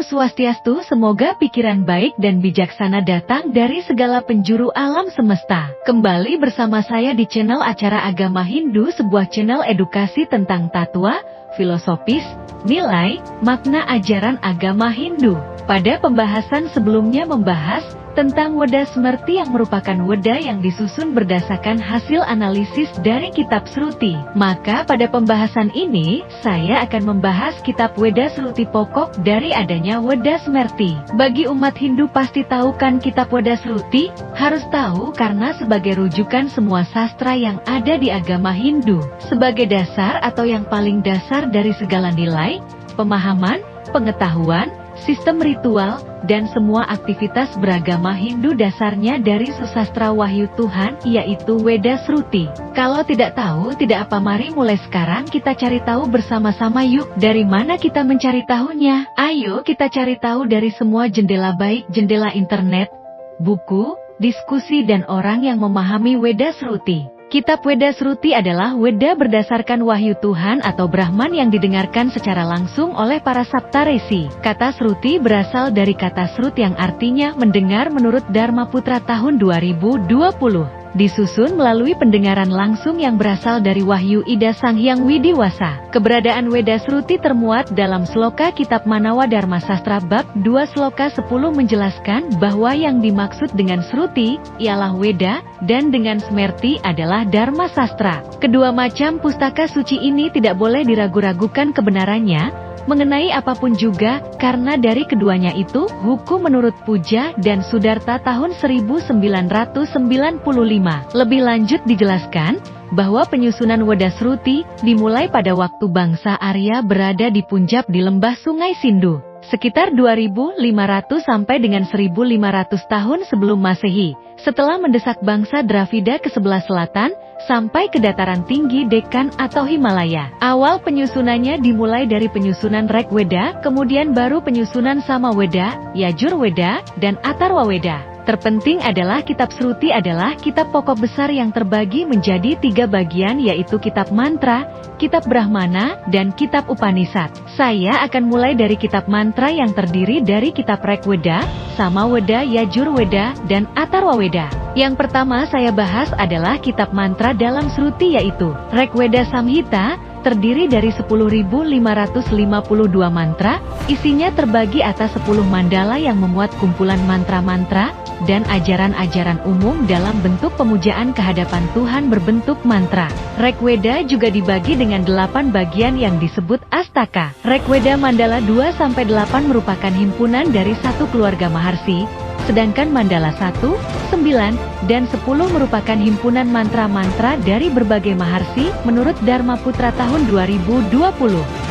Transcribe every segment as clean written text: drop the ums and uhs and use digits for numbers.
Swastiastu, semoga pikiran baik dan bijaksana datang dari segala penjuru alam semesta. Kembali bersama saya di channel acara Agama Hindu, sebuah channel edukasi tentang tatwa, filosofis, nilai, makna ajaran agama Hindu. Pada pembahasan sebelumnya membahas tentang Weda Smrti yang merupakan Weda yang disusun berdasarkan hasil analisis dari kitab Sruti. Maka pada pembahasan ini, saya akan membahas kitab Weda Sruti pokok dari adanya Weda Smrti. Bagi umat Hindu pasti tahu kan kitab Weda Sruti? Harus tahu karena sebagai rujukan semua sastra yang ada di agama Hindu. Sebagai dasar atau yang paling dasar dari segala nilai, pemahaman, pengetahuan, sistem ritual, dan semua aktivitas beragama Hindu dasarnya dari susastra wahyu Tuhan, yaitu Weda Sruti. Kalau tidak tahu, tidak apa, mari mulai sekarang kita cari tahu bersama-sama yuk. Dari mana kita mencari tahunya? Ayo kita cari tahu dari semua jendela, baik jendela internet, buku, diskusi, dan orang yang memahami Weda Sruti. Kitab Weda Sruti adalah Weda berdasarkan wahyu Tuhan atau Brahman yang didengarkan secara langsung oleh para Saptaresi. Kata Sruti berasal dari kata Srut yang artinya mendengar menurut Dharma Putra tahun 2020. Disusun melalui pendengaran langsung yang berasal dari Wahyu Ida Sang Hyang Widiwasa. Keberadaan Weda Sruti termuat dalam sloka kitab Manawa Dharma Sastra bab 2 sloka 10 menjelaskan bahwa yang dimaksud dengan Sruti ialah Weda, dan dengan Smrti adalah Dharma Sastra. Kedua macam pustaka suci ini tidak boleh diragu-ragukan kebenarannya mengenai apapun juga, karena dari keduanya itu, hukum menurut Puja dan Sudarta tahun 1995. Lebih lanjut dijelaskan, bahwa penyusunan Weda Sruti dimulai pada waktu bangsa Arya berada di Punjab di lembah Sungai Sindhu, sekitar 2500 sampai dengan 1500 tahun sebelum Masehi, setelah mendesak bangsa Dravida ke sebelah selatan, sampai ke dataran tinggi Dekan atau Himalaya. Awal penyusunannya dimulai dari penyusunan Rig Weda, kemudian baru penyusunan Samaweda, Yajur Weda, dan Atharwa Weda. Terpenting adalah kitab Sruti adalah kitab pokok besar yang terbagi menjadi 3 bagian, yaitu kitab mantra, kitab Brahmana, dan kitab Upanishad. Saya akan mulai dari kitab mantra yang terdiri dari kitab Rig Weda, Samaweda, Yajur Weda, dan Atharwa Weda. Yang pertama saya bahas adalah kitab mantra dalam Sruti, yaitu Rig Weda Samhita, terdiri dari 10.552 mantra, isinya terbagi atas 10 mandala yang memuat kumpulan mantra-mantra, dan ajaran-ajaran umum dalam bentuk pemujaan kehadapan Tuhan berbentuk mantra. Rig Weda juga dibagi dengan 8 bagian yang disebut Astaka. Rig Weda Mandala 2-8 merupakan himpunan dari satu keluarga Maharsi, sedangkan Mandala 1, 9, dan 10 merupakan himpunan mantra-mantra dari berbagai Maharsi menurut Dharma Putra tahun 2020.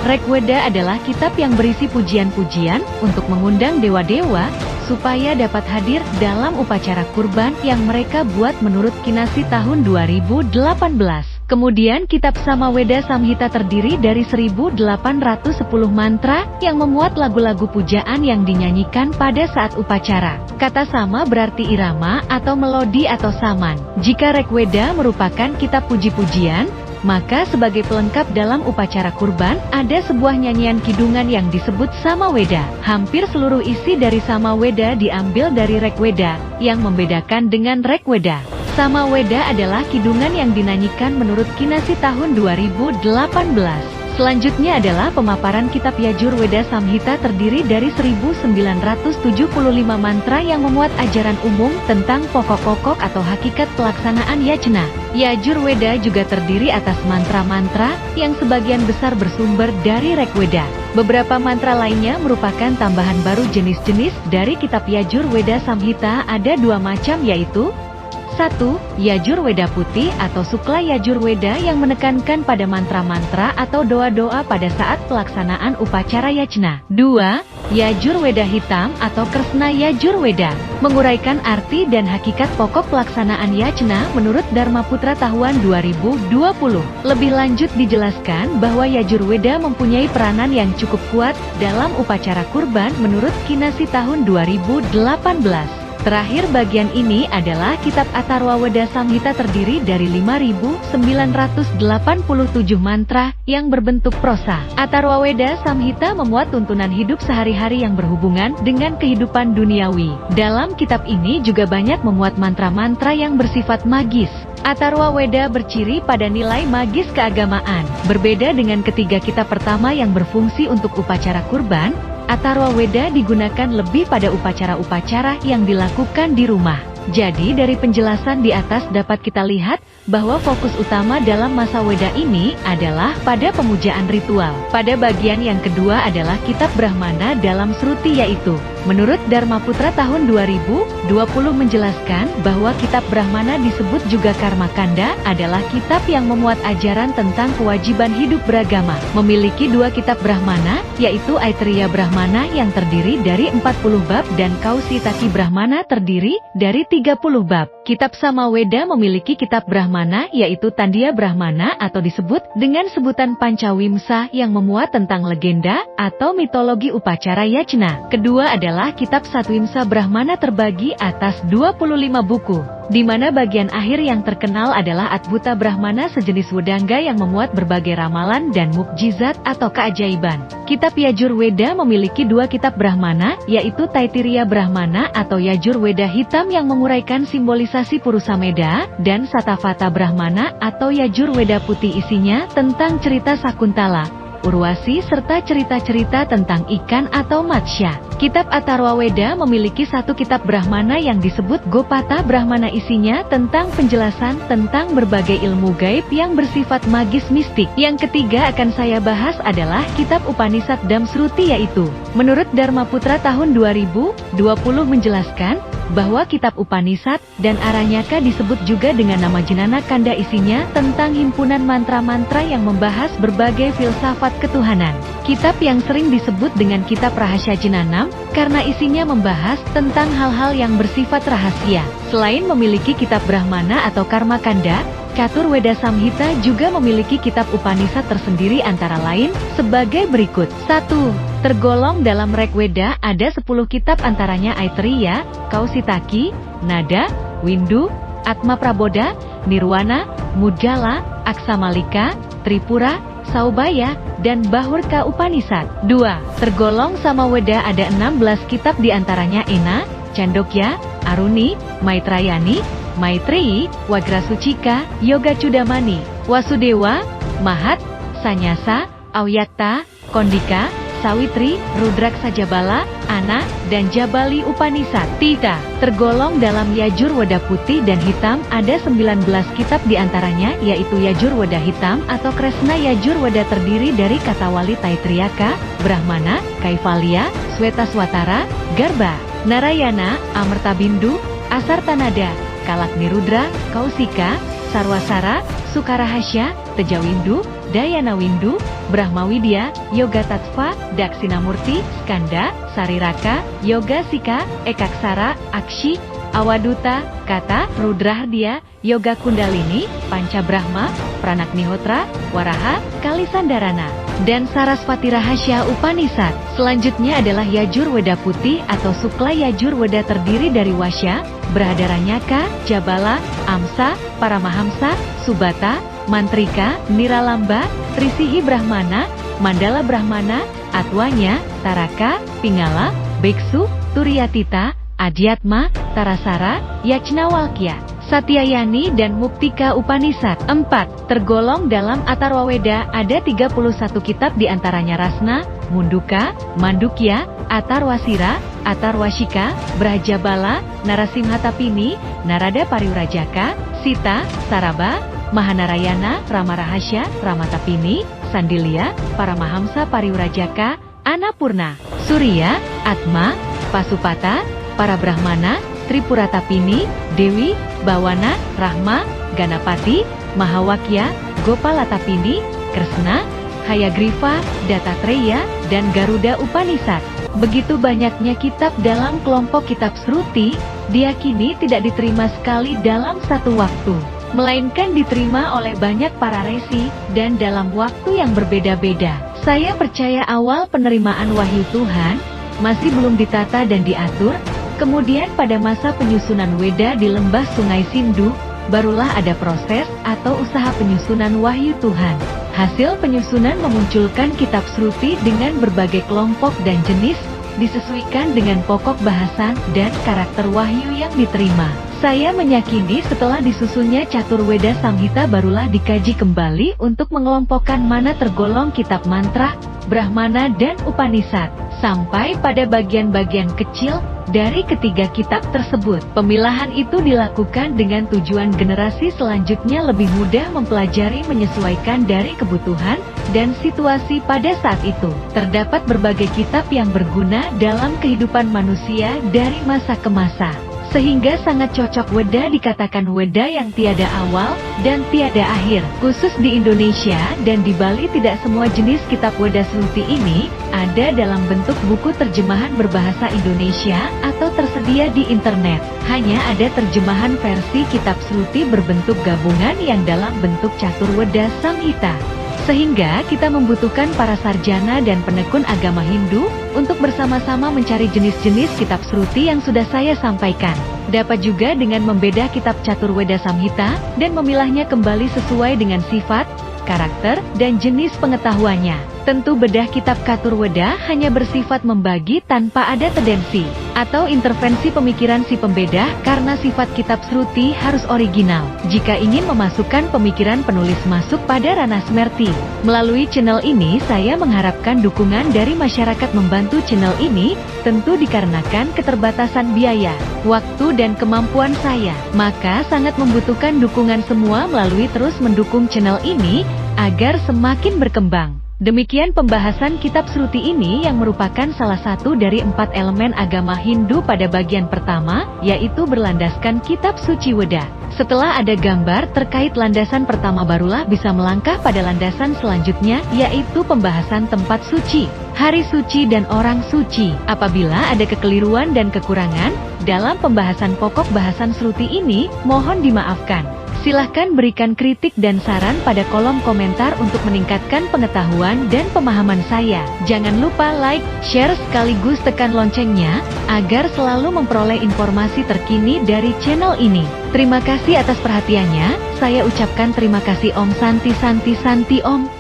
Rig Weda adalah kitab yang berisi pujian-pujian untuk mengundang dewa-dewa supaya dapat hadir dalam upacara kurban yang mereka buat menurut Kinasi tahun 2018. Kemudian kitab Samaweda Samhita terdiri dari 1810 mantra yang memuat lagu-lagu pujaan yang dinyanyikan pada saat upacara. Kata sama berarti irama atau melodi atau saman. Jika Rig Weda merupakan kitab puji-pujian, maka sebagai pelengkap dalam upacara kurban, ada sebuah nyanyian kidungan yang disebut Samaweda. Hampir seluruh isi dari Samaweda diambil dari Rig Weda, yang membedakan dengan Rig Weda. Samaweda adalah kidungan yang dinyanyikan menurut Kinasi tahun 2018. Selanjutnya adalah pemaparan kitab Yajur Weda Samhita terdiri dari 1975 mantra yang memuat ajaran umum tentang pokok-pokok atau hakikat pelaksanaan yajna. Yajur Weda juga terdiri atas mantra-mantra yang sebagian besar bersumber dari Rig Weda. Beberapa mantra lainnya merupakan tambahan baru jenis-jenis dari kitab Yajur Weda Samhita, ada 2 macam, yaitu 1. Yajur Weda Putih atau Sukla Yajur Weda yang menekankan pada mantra-mantra atau doa-doa pada saat pelaksanaan upacara yajna. 2. Yajur Weda Hitam atau Kresna Yajur Weda, menguraikan arti dan hakikat pokok pelaksanaan yajna menurut Dharma Putra tahun 2020. Lebih lanjut dijelaskan bahwa Yajur Weda mempunyai peranan yang cukup kuat dalam upacara kurban menurut Kinasi tahun 2018. Terakhir bagian ini adalah kitab Atharva Veda Samhita terdiri dari 5.987 mantra yang berbentuk prosa. Atharva Veda Samhita memuat tuntunan hidup sehari-hari yang berhubungan dengan kehidupan duniawi. Dalam kitab ini juga banyak memuat mantra-mantra yang bersifat magis. Atharva Veda berciri pada nilai magis keagamaan. Berbeda dengan ketiga kitab pertama yang berfungsi untuk upacara kurban, Atharva Veda digunakan lebih pada upacara-upacara yang dilakukan di rumah. Jadi dari penjelasan di atas dapat kita lihat bahwa fokus utama dalam masa Weda ini adalah pada pemujaan ritual. Pada bagian yang kedua adalah kitab Brahmana dalam Sruti, yaitu menurut Dharma Putra tahun 2020 menjelaskan bahwa kitab Brahmana disebut juga Karma Kanda adalah kitab yang memuat ajaran tentang kewajiban hidup beragama. Memiliki dua kitab Brahmana, yaitu Aitreya Brahmana yang terdiri dari 40 bab dan Kausitaki Brahmana terdiri dari 30 bab. Kitab Samaweda memiliki kitab Brahmana yaitu Tandya Brahmana atau disebut dengan sebutan Pancawimsa yang memuat tentang legenda atau mitologi upacara yajna. Kedua adalah kitab Satwimsa Brahmana terbagi atas 25 buku, di mana bagian akhir yang terkenal adalah Adbhuta Brahmana sejenis wedangga yang memuat berbagai ramalan dan mukjizat atau keajaiban. Kitab Yajurweda memiliki dua kitab Brahmana yaitu Taittiriya Brahmana atau Yajurweda hitam yang menguraikan simbolisasi Purusameda dan Satavata Brahmana atau Yajurweda putih isinya tentang cerita Sakuntala, Urwasi serta cerita-cerita tentang ikan atau matsya. Kitab Atharva Veda memiliki satu kitab Brahmana yang disebut Gopata Brahmana, isinya tentang penjelasan tentang berbagai ilmu gaib yang bersifat magis mistik. Yang ketiga akan saya bahas adalah kitab Upanishad Damsruti, yaitu menurut Dharma Putra tahun 2020 menjelaskan bahwa kitab Upanishad dan Aranyaka disebut juga dengan nama Jenana Kanda, isinya tentang himpunan mantra-mantra yang membahas berbagai filsafat ketuhanan. Kitab yang sering disebut dengan kitab Rahasya Jenanam karena isinya membahas tentang hal-hal yang bersifat rahasia. Selain memiliki kitab Brahmana atau Karma Kanda, Catur Veda Samhita juga memiliki kitab Upanishad tersendiri antara lain sebagai berikut. 1. Tergolong dalam Rig Veda ada 10 kitab antaranya Aitreya, Kausitaki, Nada, Windu, Atma Praboda, Nirwana, Mudgala, Aksamalika, Tripura, Saubaya, dan Bahurka Upanishad. 2. Tergolong Samaweda ada 16 kitab diantaranya Ena, Chandogya, Aruni, Maitrayani, Maitreyi, Wagrasucika, Yoga Cudamani, Wasudewa, Mahat, Sanyasa, Awyakta, Kondika, Sawitri, Rudraksa Jabala, Ana, dan Jabali Upanishad. 3. Tergolong dalam Yajurweda putih dan hitam ada 19 kitab diantaranya yaitu Yajurweda hitam atau Kresna Yajurweda terdiri dari kata wali Taitriyaka, Brahmana, Kaivalya, Swetaswatara, Garba, Narayana, Amartabindu, Asartanada, Kalaknirudra, Kausika, Sarwasara, Sukarahasya, Tejawindu, Dayanawindu, Brahmawidya, Yoga Tattva, Daksinamurti, Skanda, Sariraka, Yoga Sika, Ekaksara, Akshi, Awaduta, Kata, Rudrahardya, Yoga Kundalini, Panca Brahma, Pranagnihotra, Waraha, Kalisandarana, dan Sarasvati Rahasya Upanishad. Selanjutnya adalah Yajurweda putih atau Sukla Yajurweda terdiri dari Wasya, Brahadaranyaka, Jabala, Amsa, Paramahamsa, Subata, Mantrika, Niralamba, Trisihi Brahmana, Mandala Brahmana, Atwanya, Taraka, Pingala, Biksu, Turyatita, Adhyatma, Tarasara, Yajnawalkya, Satyayani, dan Muktika Upanishad. 4. Tergolong dalam Atharva Veda ada 31 kitab diantaranya Rasna, Munduka, Mandukya, Atharvasira, Atharvashika, Brahjabala, Narasimhatapini, Narada Parivrajaka, Sita, Saraba, Mahanarayana, Ramarahasya, Ramatapini, Sandilya, Paramahamsa Parivrajaka, Anapurna, Surya, Atma, Pasupata, Parabrahmana, Tripuratapini, Dewi, Bawana, Rahma, Ganapati, Mahawakya, Gopalatapini, Kresna, Hayagriva, Dattatreya, dan Garuda Upanishad. Begitu banyaknya kitab dalam kelompok kitab Sruti, diyakini tidak diterima sekali dalam satu waktu, melainkan diterima oleh banyak para resi dan dalam waktu yang berbeda-beda. Saya percaya awal penerimaan wahyu Tuhan masih belum ditata dan diatur, Kemudian pada masa penyusunan Weda di lembah Sungai Sindhu, barulah ada proses atau usaha penyusunan wahyu Tuhan. Hasil penyusunan memunculkan kitab Sruti dengan berbagai kelompok dan jenis, disesuaikan dengan pokok bahasan dan karakter wahyu yang diterima. Saya meyakini setelah disusunnya Catur Weda Samhita barulah dikaji kembali untuk mengelompokkan mana tergolong kitab mantra, Brahmana dan Upanishad, sampai pada bagian-bagian kecil dari ketiga kitab tersebut. Pemilahan itu dilakukan dengan tujuan generasi selanjutnya lebih mudah mempelajari menyesuaikan dari kebutuhan dan situasi pada saat itu. Terdapat berbagai kitab yang berguna dalam kehidupan manusia dari masa ke masa, sehingga sangat cocok Weda dikatakan Weda yang tiada awal dan tiada akhir. Khusus di Indonesia dan di Bali tidak semua jenis kitab Weda Sruti ini ada dalam bentuk buku terjemahan berbahasa Indonesia atau tersedia di internet. Hanya ada terjemahan versi kitab Sruti berbentuk gabungan yang dalam bentuk Catur Weda Samhita. Sehingga kita membutuhkan para sarjana dan penekun agama Hindu untuk bersama-sama mencari jenis-jenis kitab Sruti yang sudah saya sampaikan. Dapat juga dengan membeda kitab Catur Weda Samhita dan memilahnya kembali sesuai dengan sifat, karakter, dan jenis pengetahuannya. Tentu bedah kitab Catur Weda hanya bersifat membagi tanpa ada tendensi atau intervensi pemikiran si pembeda karena sifat kitab Sruti harus original. Jika ingin memasukkan pemikiran penulis masuk pada ranah smerti, melalui channel ini saya mengharapkan dukungan dari masyarakat membantu channel ini, tentu dikarenakan keterbatasan biaya, waktu dan kemampuan saya. Maka sangat membutuhkan dukungan semua melalui terus mendukung channel ini agar semakin berkembang. Demikian pembahasan kitab Sruti ini yang merupakan salah satu dari 4 elemen agama Hindu pada bagian pertama, yaitu berlandaskan kitab suci Weda. Setelah ada gambar terkait landasan pertama barulah bisa melangkah pada landasan selanjutnya, yaitu pembahasan tempat suci, hari suci dan orang suci. Apabila ada kekeliruan dan kekurangan dalam pembahasan pokok bahasan Sruti ini, mohon dimaafkan. Silahkan berikan kritik dan saran pada kolom komentar untuk meningkatkan pengetahuan dan pemahaman saya. Jangan lupa like, share sekaligus tekan loncengnya, agar selalu memperoleh informasi terkini dari channel ini. Terima kasih atas perhatiannya, saya ucapkan terima kasih. Om Santi Santi Santi Om.